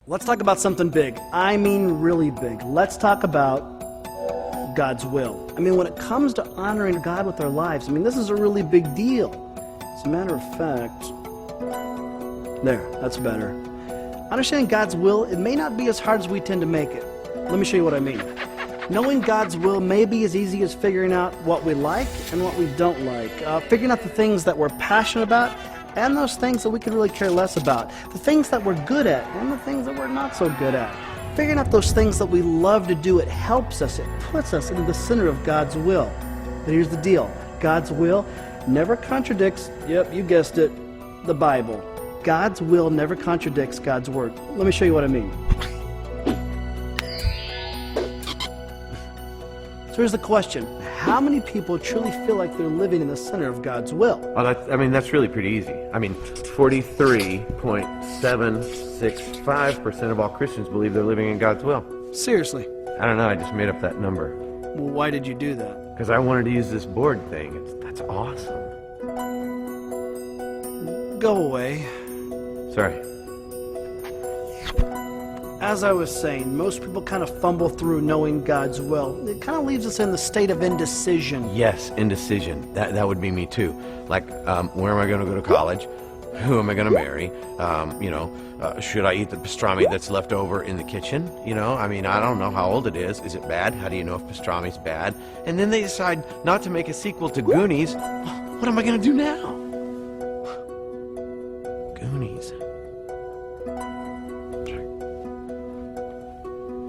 Let's talk about something big. I mean really big. Let's talk about God's will. I mean, when it comes to honoring God with our lives, I mean, this is a really big deal. As a matter of fact, there, that's better. Understanding God's will, it may not be as hard as we tend to make it. Let me show you what I mean. Knowing God's will may be as easy as figuring out what we like and what we don't like. Figuring out the things that we're passionate about and those things that we could really care less about. The things that we're good at and the things that we're not so good at. Figuring out those things that we love to do, it helps us, it puts us into the center of God's will. But here's the deal. God's will never contradicts, yep, you guessed it, the Bible. God's will never contradicts God's word. Let me show you what I mean. So here's the question. How many people truly feel like they're living in the center of God's will? Well, that's really pretty easy. 43.765% of all Christians believe they're living in God's will. Seriously. I don't know, I just made up that number. Well, why did you do that? Because I wanted to use this board thing. That's awesome. Go away. Sorry. As I was saying, most people kind of fumble through knowing God's will. It kind of leaves us in the state of indecision. Yes, indecision. That would be me too. Like, where am I going to go to college? Who am I going to marry? Should I eat the pastrami that's left over in the kitchen? I don't know how old it is. Is it bad? How do you know if pastrami's bad? And then they decide not to make a sequel to Goonies. What am I going to do now? Goonies.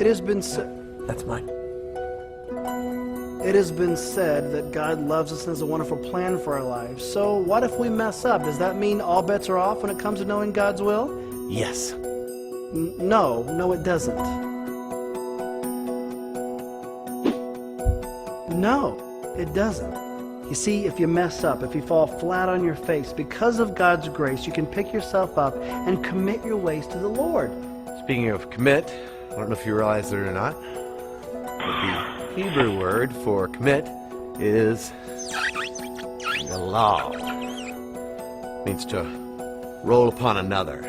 It has been said. That's mine. It has been said that God loves us and has a wonderful plan for our lives. So what if we mess up? Does that mean all bets are off when it comes to knowing God's will? Yes. No, it doesn't. No, it doesn't. You see, if you mess up, if you fall flat on your face, because of God's grace, you can pick yourself up and commit your ways to the Lord. Speaking of commit, I don't know if you realize it or not, but the Hebrew word for commit is galal. It means to roll upon another,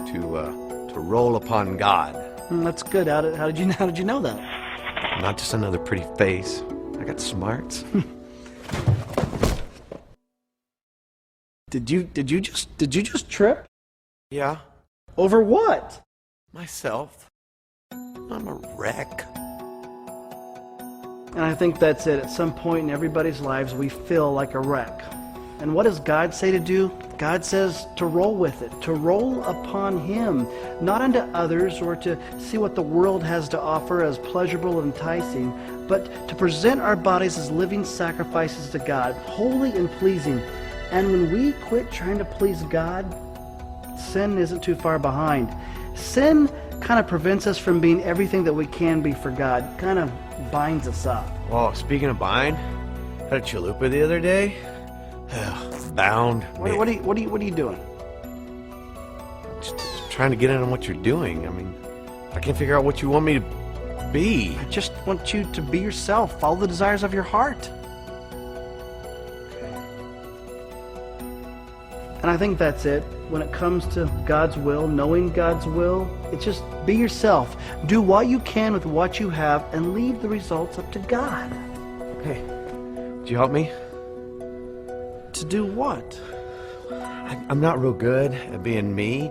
to roll upon God. That's good. How did you know that? Not just another pretty face. I got smarts. Did you just trip? Yeah. Over what? Myself. I'm a wreck. And I think that's it. At some point in everybody's lives, we feel like a wreck. And what does God say to do? God says to roll with it, to roll upon Him, not unto others or to see what the world has to offer as pleasurable and enticing, but to present our bodies as living sacrifices to God, holy and pleasing. And when we quit trying to please God, sin isn't too far behind. Sin kind of prevents us from being everything that we can be for God. Kind of binds us up. Oh, speaking of bind, had a chalupa the other day. Bound. What are you doing? Just trying to get in on what you're doing. I can't figure out what you want me to be. I just want you to be yourself. Follow the desires of your heart. And I think that's it. When it comes to God's will, knowing God's will, it's just be yourself. Do what you can with what you have and leave the results up to God. Hey, would you help me? To do what? I'm not real good at being me,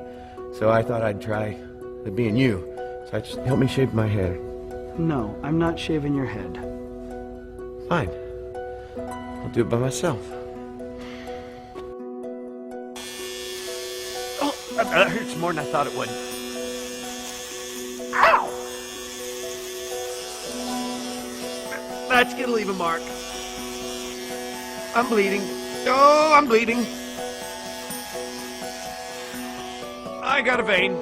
so I thought I'd try at being you. So just help me shave my hair. No, I'm not shaving your head. Fine. I'll do it by myself. Oh, that hurts more than I thought it would. Ow! That's gonna leave a mark. I'm bleeding. Oh, I'm bleeding. I got a vein.